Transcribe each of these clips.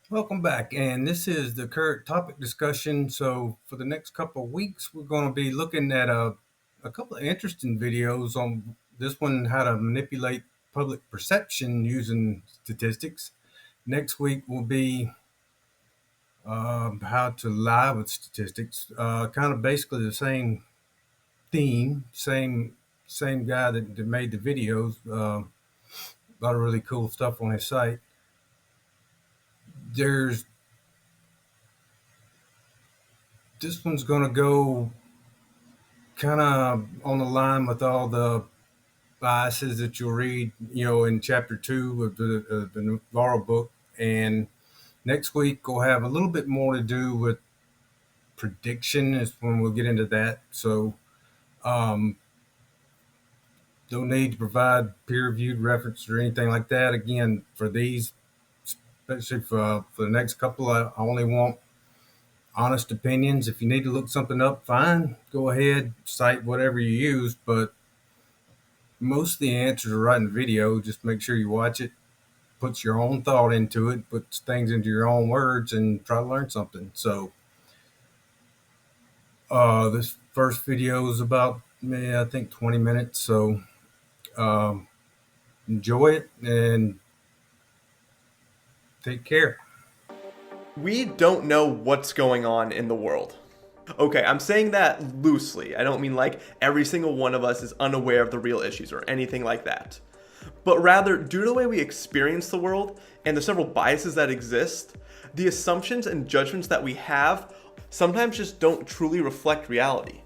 Welcome back, and this is the current topic discussion. So, for the next couple of weeks, we're going to be looking at a couple of interesting videos on this one how to manipulate public perception using statistics. Next week will be how to lie with statistics. Kind of basically the same theme, same guy that made the videos. A lot of really cool stuff on his site. There's This one's going to go kind of on the line with all the biases that you'll read, in chapter two of the Navarro book. And next week we'll have a little bit more to do with prediction. Is when we'll get into that. So, um, don't need to provide peer-reviewed reference or anything like that. Again, for these, especially for the next couple, I only want honest opinions. If you need to look something up, fine. Go ahead, cite whatever you use, but most of the answers are right in the video. Just make sure you watch it, puts your own thought into it, puts things into your own words, and try to learn something. So, this first video is about, I think, 20 minutes. So, um, enjoy it and take care. We don't know what's going on in the world. Okay, I'm saying that loosely. I don't mean like every single one of us is unaware of the real issues or anything like that. But rather, due to the way we experience the world and the several biases that exist, the assumptions and judgments that we have sometimes just don't truly reflect reality.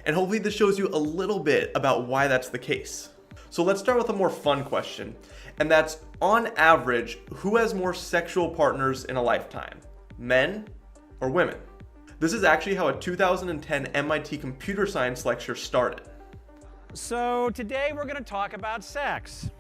And hopefully this shows you a little bit about why that's the case. So let's start with a more fun question, and that's, on average, who has more sexual partners in a lifetime? Men or women? This is actually how a 2010 MIT computer science lecture started. So today we're going to talk about sex.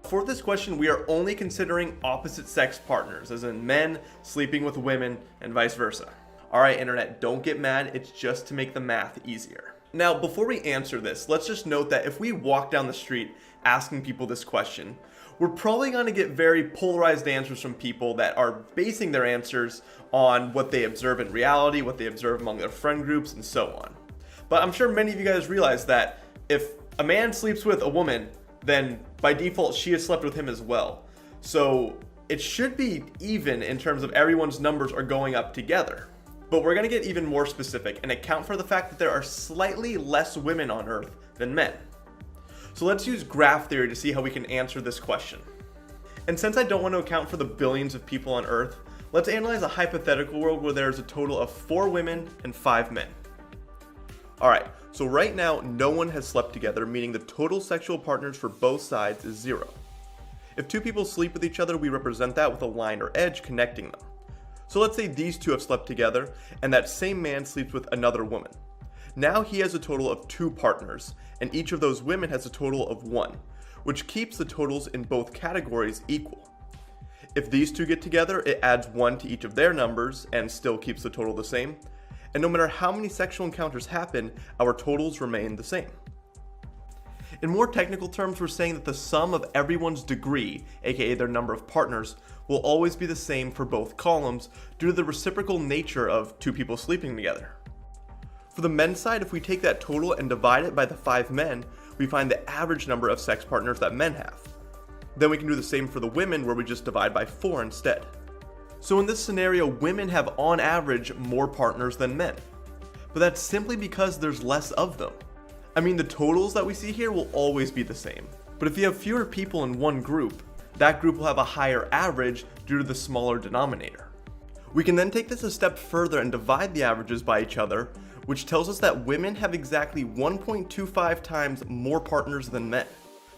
For this question, we are only considering opposite sex partners, as in men sleeping with women and vice versa. Alright, internet, don't get mad, it's just to make the math easier. Now, before we answer this, let's just note that if we walk down the street asking people this question, we're probably going to get very polarized answers from people that are basing their answers on what they observe in reality, what they observe among their friend groups, and so on. But I'm sure many of you guys realize that if a man sleeps with a woman, then by default she has slept with him as well. So it should be even in terms of everyone's numbers are going up together. But we're going to get even more specific and account for the fact that there are slightly less women on Earth than men. So let's use graph theory to see how we can answer this question. And since I don't want to account for the billions of people on Earth, let's analyze a hypothetical world where there's a total of 4 women and 5 men. Alright, so right now no one has slept together, meaning the total sexual partners for both sides is 0. If 2 people sleep with each other, we represent that with a line or edge connecting them. So let's say these 2 have slept together, and that same man sleeps with another woman. Now he has a total of 2 partners, and each of those women has a total of 1, which keeps the totals in both categories equal. If these 2 get together, it adds 1 to each of their numbers and still keeps the total the same. And no matter how many sexual encounters happen, our totals remain the same. In more technical terms, we're saying that the sum of everyone's degree, aka their number of partners, will always be the same for both columns due to the reciprocal nature of 2 people sleeping together. For the men's side, if we take that total and divide it by the 5 men, we find the average number of sex partners that men have. Then we can do the same for the women, where we just divide by 4 instead. So in this scenario, women have on average more partners than men. But that's simply because there's less of them. I mean, the totals that we see here will always be the same. But if you have fewer people in one group, that group will have a higher average due to the smaller denominator. We can then take this a step further and divide the averages by each other, which tells us that women have exactly 1.25 times more partners than men.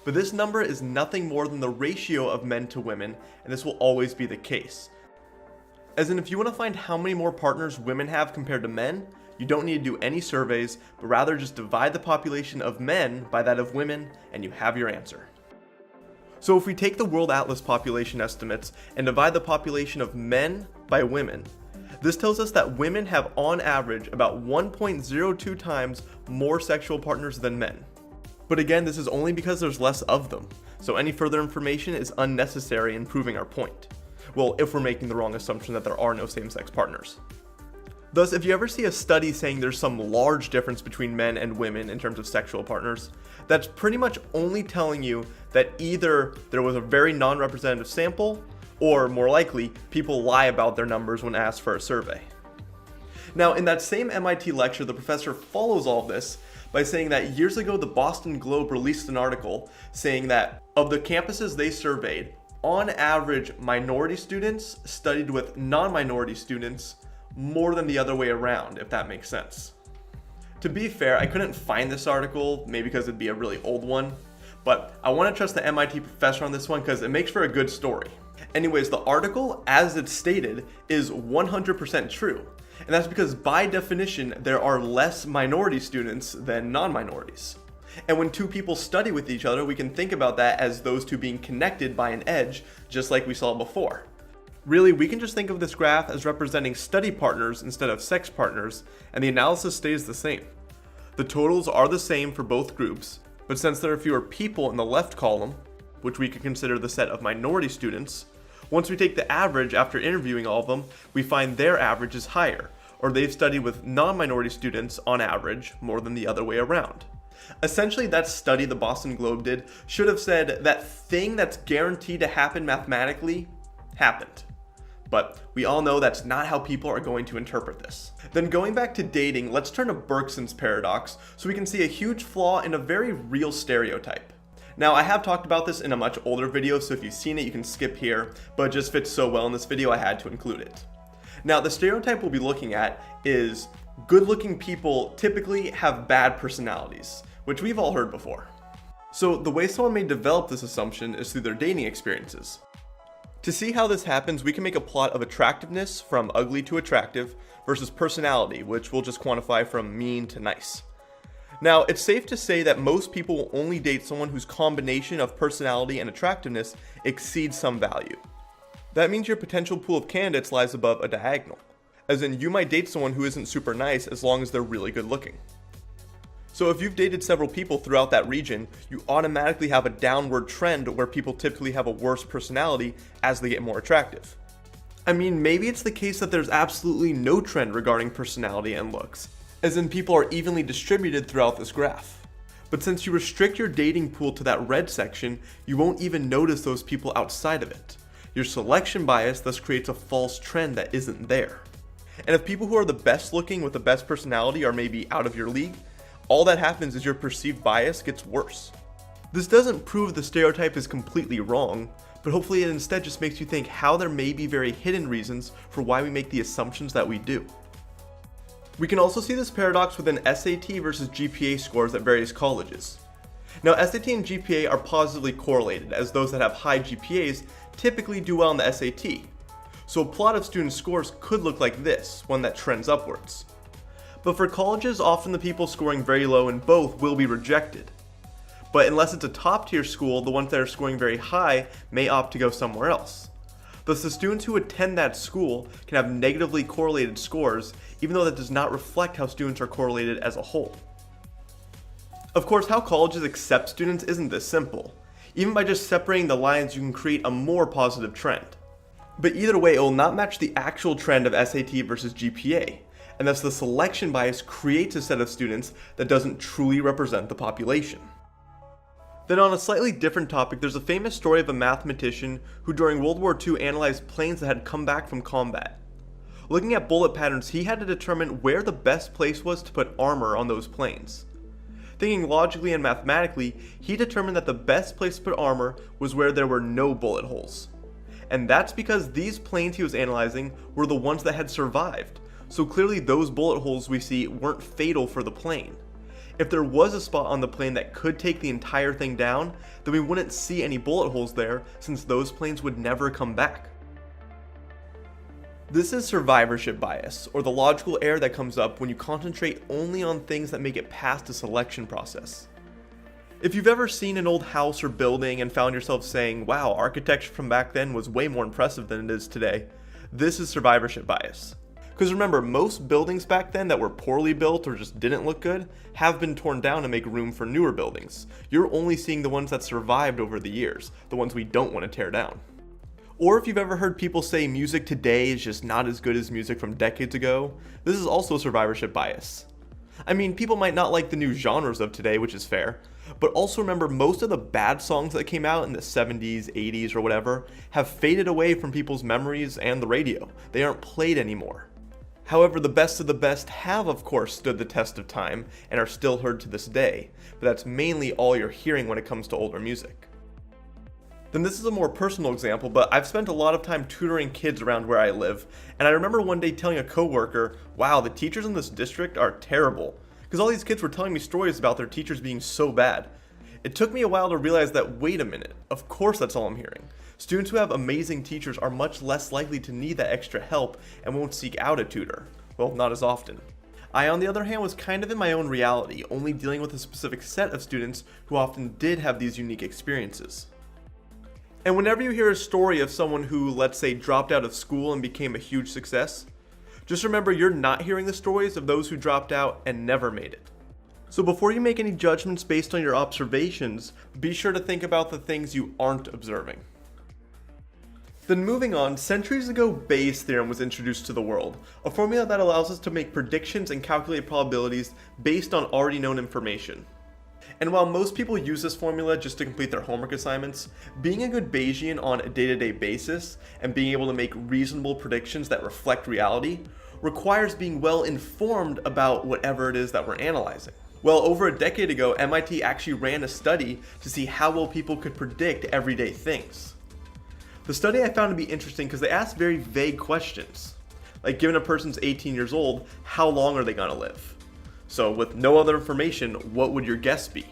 But this number is nothing more than the ratio of men to women, and this will always be the case. As in, if you want to find how many more partners women have compared to men, you don't need to do any surveys, but rather just divide the population of men by that of women, and you have your answer. So if we take the World Atlas population estimates and divide the population of men by women, this tells us that women have on average about 1.02 times more sexual partners than men. But again, this is only because there's less of them, so any further information is unnecessary in proving our point. Well, if we're making the wrong assumption that there are no same-sex partners. Thus, if you ever see a study saying there's some large difference between men and women in terms of sexual partners, that's pretty much only telling you that either there was a very non-representative sample, or more likely, people lie about their numbers when asked for a survey. Now, in that same MIT lecture, the professor follows all of this by saying that years ago, the Boston Globe released an article saying that of the campuses they surveyed, on average, minority students studied with non-minority students more than the other way around, if that makes sense. To be fair, I couldn't find this article, maybe because it'd be a really old one, but I want to trust the MIT professor on this one because it makes for a good story. Anyways, the article, as it's stated, is 100% true. And that's because by definition, there are less minority students than non-minorities. And when two people study with each other, we can think about that as those two being connected by an edge, just like we saw before. Really, we can just think of this graph as representing study partners instead of sex partners, and the analysis stays the same. The totals are the same for both groups, but since there are fewer people in the left column, which we could consider the set of minority students, once we take the average after interviewing all of them, we find their average is higher, or they've studied with non-minority students on average more than the other way around. Essentially, that study the Boston Globe did should have said that thing that's guaranteed to happen mathematically happened. But we all know that's not how people are going to interpret this. Then going back to dating, let's turn to Bergson's paradox so we can see a huge flaw in a very real stereotype. Now, I have talked about this in a much older video, so if you've seen it, you can skip here, but it just fits so well in this video, I had to include it. Now, the stereotype we'll be looking at is good-looking people typically have bad personalities, which we've all heard before. So the way someone may develop this assumption is through their dating experiences. To see how this happens, we can make a plot of attractiveness from ugly to attractive versus personality, which we'll just quantify from mean to nice. Now, it's safe to say that most people will only date someone whose combination of personality and attractiveness exceeds some value. That means your potential pool of candidates lies above a diagonal, as in you might date someone who isn't super nice as long as they're really good looking. So if you've dated several people throughout that region, you automatically have a downward trend where people typically have a worse personality as they get more attractive. I mean, maybe it's the case that there's absolutely no trend regarding personality and looks, as in people are evenly distributed throughout this graph. But since you restrict your dating pool to that red section, you won't even notice those people outside of it. Your selection bias thus creates a false trend that isn't there. And if people who are the best looking with the best personality are maybe out of your league, all that happens is your perceived bias gets worse. This doesn't prove the stereotype is completely wrong, but hopefully it instead just makes you think how there may be very hidden reasons for why we make the assumptions that we do. We can also see this paradox within SAT versus GPA scores at various colleges. Now, SAT and GPA are positively correlated, as those that have high GPAs typically do well in the SAT. So a plot of student scores could look like this, one that trends upwards. But for colleges, often the people scoring very low in both will be rejected. But unless it's a top tier school, the ones that are scoring very high may opt to go somewhere else. Thus, the students who attend that school can have negatively correlated scores, even though that does not reflect how students are correlated as a whole. Of course, how colleges accept students isn't this simple. Even by just separating the lines, you can create a more positive trend. But either way, it will not match the actual trend of SAT versus GPA, and thus the selection bias creates a set of students that doesn't truly represent the population. Then on a slightly different topic, there's a famous story of a mathematician who during World War II analyzed planes that had come back from combat. Looking at bullet patterns, he had to determine where the best place was to put armor on those planes. Thinking logically and mathematically, he determined that the best place to put armor was where there were no bullet holes. And that's because these planes he was analyzing were the ones that had survived, so clearly those bullet holes we see weren't fatal for the plane. If there was a spot on the plane that could take the entire thing down, then we wouldn't see any bullet holes there since those planes would never come back. This is survivorship bias, or the logical error that comes up when you concentrate only on things that make it past the selection process. If you've ever seen an old house or building and found yourself saying, wow, architecture from back then was way more impressive than it is today, this is survivorship bias. Because remember, most buildings back then that were poorly built or just didn't look good have been torn down to make room for newer buildings. You're only seeing the ones that survived over the years, the ones we don't want to tear down. Or if you've ever heard people say music today is just not as good as music from decades ago, this is also survivorship bias. I mean, people might not like the new genres of today, which is fair, but also remember most of the bad songs that came out in the 70s, 80s, or whatever have faded away from people's memories and the radio. They aren't played anymore. However, the best of the best have of course stood the test of time and are still heard to this day, but that's mainly all you're hearing when it comes to older music. Then this is a more personal example, but I've spent a lot of time tutoring kids around where I live, and I remember one day telling a coworker, wow, the teachers in this district are terrible, because all these kids were telling me stories about their teachers being so bad. It took me a while to realize that, wait a minute, of course that's all I'm hearing. Students who have amazing teachers are much less likely to need that extra help and won't seek out a tutor. Well, not as often. I, on the other hand, was kind of in my own reality, only dealing with a specific set of students who often did have these unique experiences. And whenever you hear a story of someone who, let's say, dropped out of school and became a huge success, just remember you're not hearing the stories of those who dropped out and never made it. So before you make any judgments based on your observations, be sure to think about the things you aren't observing. Then moving on, centuries ago Bayes' theorem was introduced to the world, a formula that allows us to make predictions and calculate probabilities based on already known information. And while most people use this formula just to complete their homework assignments, being a good Bayesian on a day-to-day basis and being able to make reasonable predictions that reflect reality requires being well informed about whatever it is that we're analyzing. Well, over a decade ago, MIT actually ran a study to see how well people could predict everyday things. The study I found to be interesting because they asked very vague questions, like given a person's 18 years old, how long are they going to live? So with no other information, what would your guess be?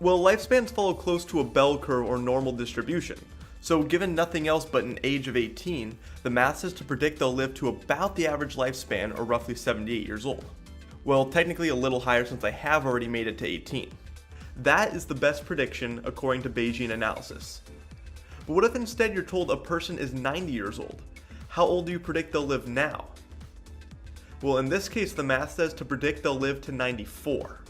Well, lifespans follow close to a bell curve or normal distribution. So given nothing else but an age of 18, the math says to predict they'll live to about the average lifespan, or roughly 78 years old. Well, technically a little higher since I have already made it to 18. That is the best prediction according to Bayesian analysis. But what if instead you're told a person is 90 years old? How old do you predict they'll live now? Well, in this case, the math says to predict they'll live to 94.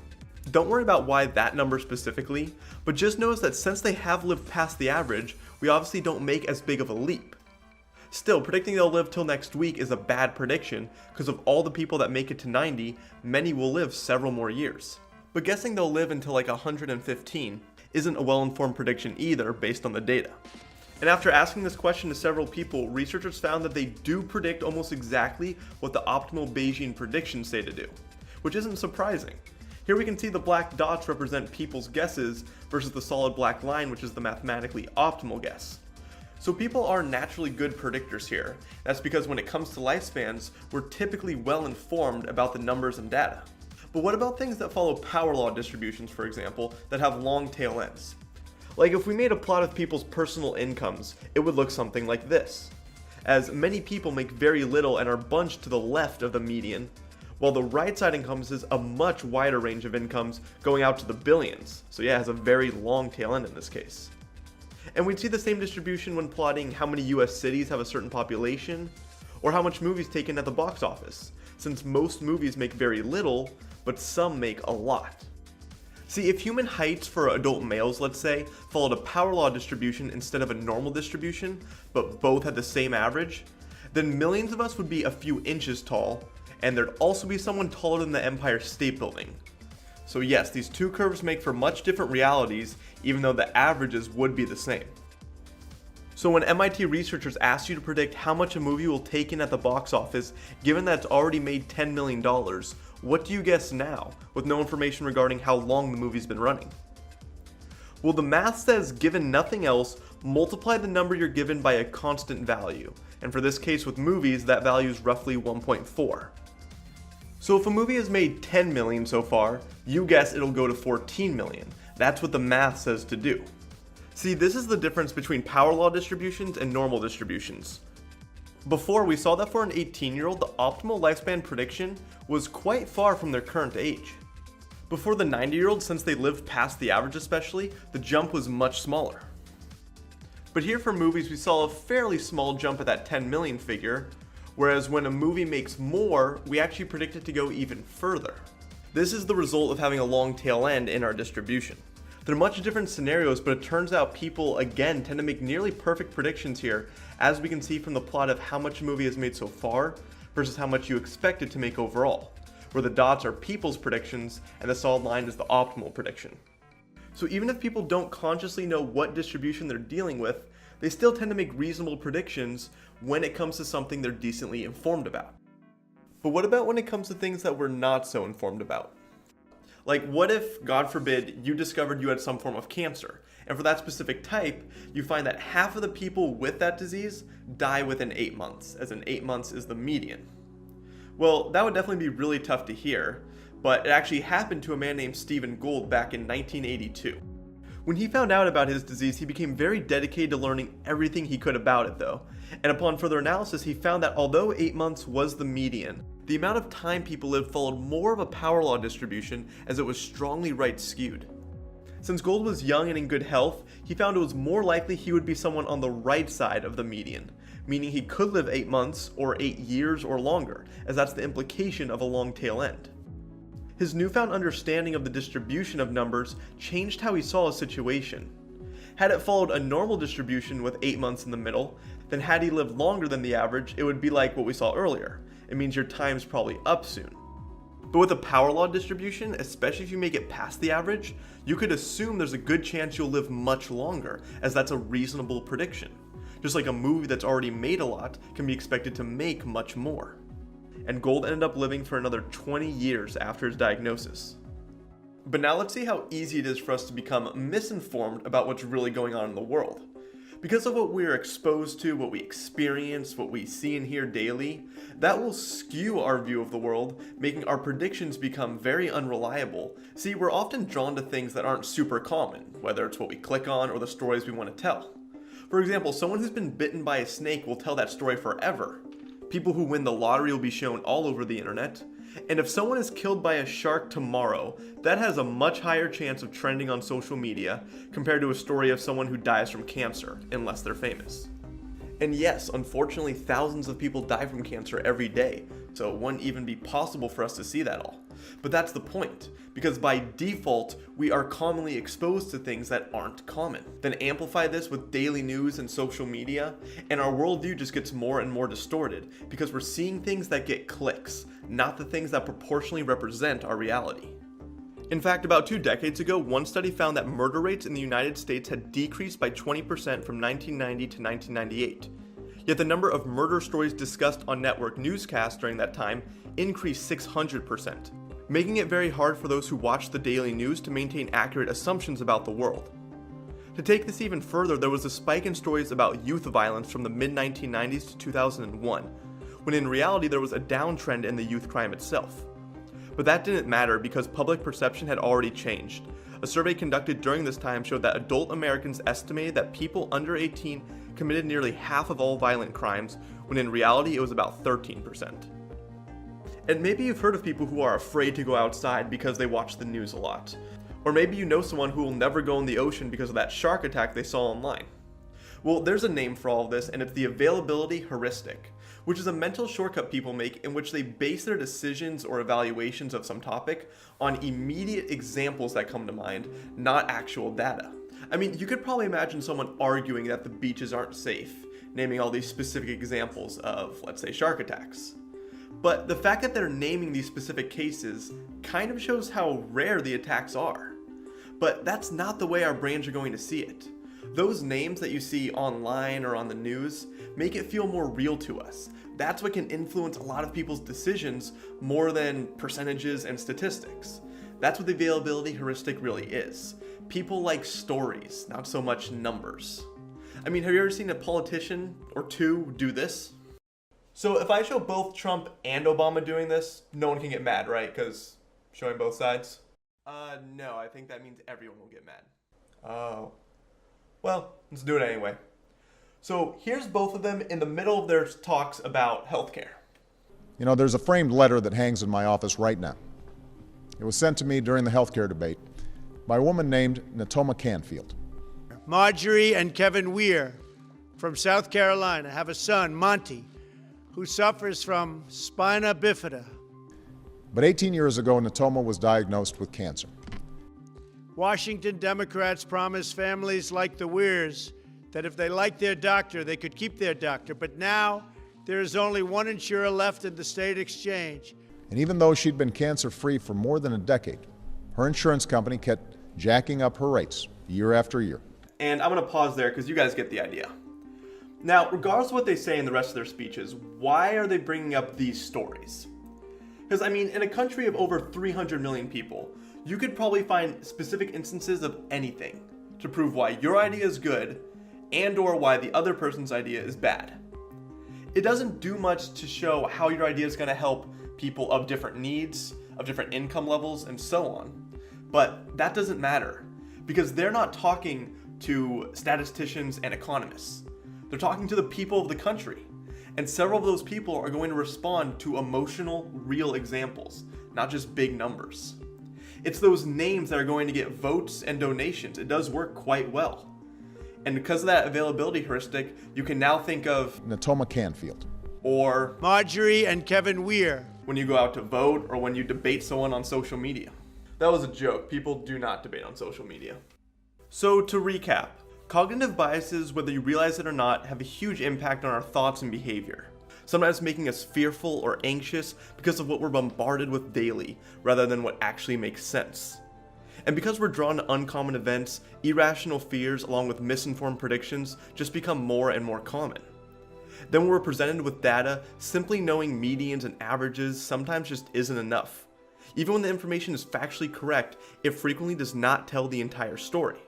Don't worry about why that number specifically, but just notice that since they have lived past the average, we obviously don't make as big of a leap. Still, predicting they'll live till next week is a bad prediction, because of all the people that make it to 90, many will live several more years. But guessing they'll live until like 115 isn't a well-informed prediction either based on the data. And after asking this question to several people, researchers found that they do predict almost exactly what the optimal Bayesian predictions say to do, which isn't surprising. Here we can see the black dots represent people's guesses versus the solid black line, which is the mathematically optimal guess. So people are naturally good predictors here. That's because when it comes to lifespans, we're typically well informed about the numbers and data. But what about things that follow power law distributions, for example, that have long tail ends? Like if we made a plot of people's personal incomes, it would look something like this. As many people make very little and are bunched to the left of the median, while the right side encompasses a much wider range of incomes going out to the billions. So yeah, it has a very long tail end in this case. And we'd see the same distribution when plotting how many US cities have a certain population, or how much movies take in at the box office, since most movies make very little, but some make a lot. See, if human heights for adult males, let's say, followed a power law distribution instead of a normal distribution, but both had the same average, then millions of us would be a few inches tall, and there'd also be someone taller than the Empire State Building. So yes, these two curves make for much different realities, even though the averages would be the same. So when MIT researchers asked you to predict how much a movie will take in at the box office, given that it's already made $10 million, what do you guess now, with no information regarding how long the movie's been running? Well, the math says, given nothing else, multiply the number you're given by a constant value, and for this case with movies, that value is roughly 1.4. So if a movie has made 10 million so far, you guess it'll go to 14 million. That's what the math says to do. See, this is the difference between power law distributions and normal distributions. Before, we saw that for an 18-year-old, the optimal lifespan prediction was quite far from their current age. Before the 90-year-old, since they lived past the average especially, the jump was much smaller. But here for movies, we saw a fairly small jump at that 10 million figure, whereas when a movie makes more, we actually predict it to go even further. This is the result of having a long tail end in our distribution. They're much different scenarios, but it turns out people, again, tend to make nearly perfect predictions here, as we can see from the plot of how much a movie has made so far versus how much you expect it to make overall, where the dots are people's predictions and the solid line is the optimal prediction. So even if people don't consciously know what distribution they're dealing with, they still tend to make reasonable predictions when it comes to something they're decently informed about. But what about when it comes to things that we're not so informed about? Like, what if, God forbid, you discovered you had some form of cancer, and for that specific type, you find that half of the people with that disease die within 8 months, as in 8 months is the median? Well, that would definitely be really tough to hear, but it actually happened to a man named Stephen Gould back in 1982. When he found out about his disease, he became very dedicated to learning everything he could about it though, and upon further analysis, he found that although 8 months was the median, the amount of time people lived followed more of a power law distribution as it was strongly right skewed. Since Gould was young and in good health, he found it was more likely he would be someone on the right side of the median, meaning he could live 8 months or 8 years or longer, as that's the implication of a long tail end. His newfound understanding of the distribution of numbers changed how he saw a situation. Had it followed a normal distribution with 8 months in the middle, then had he lived longer than the average, it would be like what we saw earlier. It means your time's probably up soon. But with a power law distribution, especially if you make it past the average, you could assume there's a good chance you'll live much longer, as that's a reasonable prediction. Just like a movie that's already made a lot can be expected to make much more. And Gould ended up living for another 20 years after his diagnosis. But now let's see how easy it is for us to become misinformed about what's really going on in the world. Because of what we're exposed to, what we experience, what we see and hear daily, that will skew our view of the world, making our predictions become very unreliable. See, we're often drawn to things that aren't super common, whether it's what we click on or the stories we want to tell. For example, someone who's been bitten by a snake will tell that story forever. People who win the lottery will be shown all over the internet. And if someone is killed by a shark tomorrow, that has a much higher chance of trending on social media compared to a story of someone who dies from cancer, unless they're famous. And yes, unfortunately, thousands of people die from cancer every day, so it wouldn't even be possible for us to see that all. But that's the point, because by default, we are commonly exposed to things that aren't common. Then amplify this with daily news and social media, and our worldview just gets more and more distorted, because we're seeing things that get clicks, not the things that proportionally represent our reality. In fact, about 2 decades ago, one study found that murder rates in the United States had decreased by 20% from 1990 to 1998. Yet the number of murder stories discussed on network newscasts during that time increased 600%, making it very hard for those who watch the daily news to maintain accurate assumptions about the world. To take this even further, there was a spike in stories about youth violence from the mid-1990s to 2001, when in reality there was a downtrend in the youth crime itself. But that didn't matter because public perception had already changed. A survey conducted during this time showed that adult Americans estimated that people under 18 committed nearly half of all violent crimes, when in reality it was about 13%. And maybe you've heard of people who are afraid to go outside because they watch the news a lot. Or maybe you know someone who will never go in the ocean because of that shark attack they saw online. Well, there's a name for all of this, and it's the availability heuristic, which is a mental shortcut people make in which they base their decisions or evaluations of some topic on immediate examples that come to mind, not actual data. I mean, you could probably imagine someone arguing that the beaches aren't safe, naming all these specific examples of, let's say, shark attacks. But the fact that they're naming these specific cases kind of shows how rare the attacks are. But that's not the way our brains are going to see it. Those names that you see online or on the news make it feel more real to us. That's what can influence a lot of people's decisions more than percentages and statistics. That's what the availability heuristic really is. People like stories, not so much numbers. I mean, have you ever seen a politician or two do this? So if I show both Trump and Obama doing this, no one can get mad, right? Because showing both sides? No, I think that means everyone will get mad. Oh. Well, let's do it anyway. So here's both of them in the middle of their talks about healthcare. You know, there's a framed letter that hangs in my office right now. It was sent to me during the healthcare debate by a woman named Natoma Canfield. Marjorie and Kevin Weir from South Carolina have a son, Monty, who suffers from spina bifida. But 18 years ago, Natoma was diagnosed with cancer. Washington Democrats promised families like the Weirs that if they liked their doctor, they could keep their doctor. But now there is only one insurer left in the state exchange. And even though she'd been cancer-free for more than a decade, her insurance company kept jacking up her rates year after year. And I'm going to pause there because you guys get the idea. Now, regardless of what they say in the rest of their speeches, why are they bringing up these stories? Because, I mean, in a country of over 300 million people, you could probably find specific instances of anything to prove why your idea is good and or why the other person's idea is bad. It doesn't do much to show how your idea is going to help people of different needs, of different income levels, and so on. But that doesn't matter because they're not talking to statisticians and economists. They're talking to the people of the country. And several of those people are going to respond to emotional, real examples, not just big numbers. It's those names that are going to get votes and donations. It does work quite well. And because of that availability heuristic, you can now think of Natoma Canfield. Or Marjorie and Kevin Weir. when you go out to vote or when you debate someone on social media. That was a joke. People do not debate on social media. So to recap, cognitive biases, whether you realize it or not, have a huge impact on our thoughts and behavior. Sometimes making us fearful or anxious because of what we're bombarded with daily, rather than what actually makes sense. And because we're drawn to uncommon events, irrational fears along with misinformed predictions just become more and more common. Then when we're presented with data, simply knowing medians and averages sometimes just isn't enough. Even when the information is factually correct, it frequently does not tell the entire story.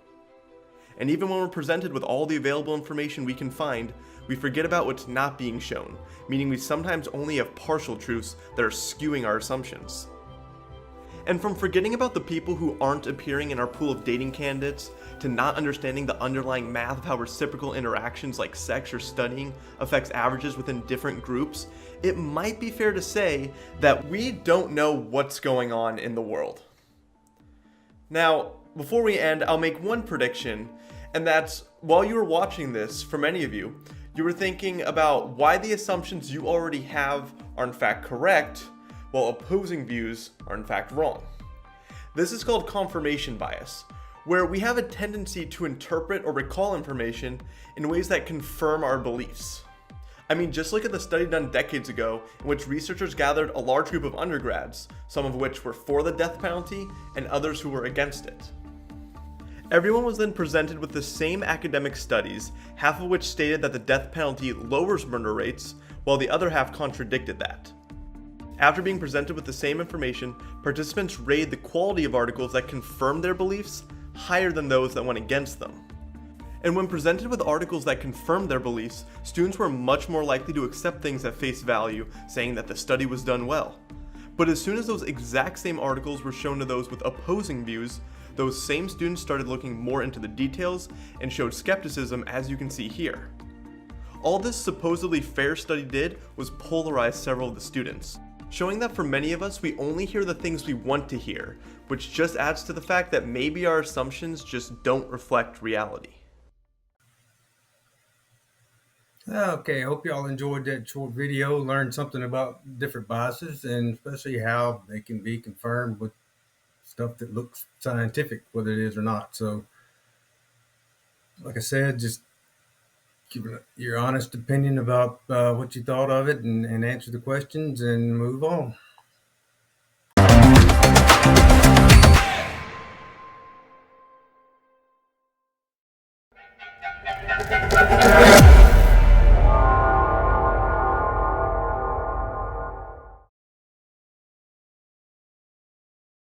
And even when we're presented with all the available information we can find, we forget about what's not being shown, meaning we sometimes only have partial truths that are skewing our assumptions. And from forgetting about the people who aren't appearing in our pool of dating candidates, to not understanding the underlying math of how reciprocal interactions like sex or studying affects averages within different groups, it might be fair to say that we don't know what's going on in the world. Now, before we end, I'll make one prediction, and that's while you were watching this, for many of you, you were thinking about why the assumptions you already have are in fact correct, while opposing views are in fact wrong. This is called confirmation bias, where we have a tendency to interpret or recall information in ways that confirm our beliefs. I mean, just look at the study done decades ago in which researchers gathered a large group of undergrads, some of which were for the death penalty and others who were against it. Everyone was then presented with the same academic studies, half of which stated that the death penalty lowers murder rates, while the other half contradicted that. After being presented with the same information, participants rated the quality of articles that confirmed their beliefs higher than those that went against them. And when presented with articles that confirmed their beliefs, students were much more likely to accept things at face value, saying that the study was done well. But as soon as those exact same articles were shown to those with opposing views, those same students started looking more into the details and showed skepticism, as you can see here. All this supposedly fair study did was polarize several of the students, showing that for many of us, we only hear the things we want to hear, which just adds to the fact that maybe our assumptions just don't reflect reality. Okay, hope y'all enjoyed that short video, learned something about different biases, and especially how they can be confirmed with stuff that looks scientific, whether it is or not. So, like I said, just give your honest opinion about what you thought of it and answer the questions and move on.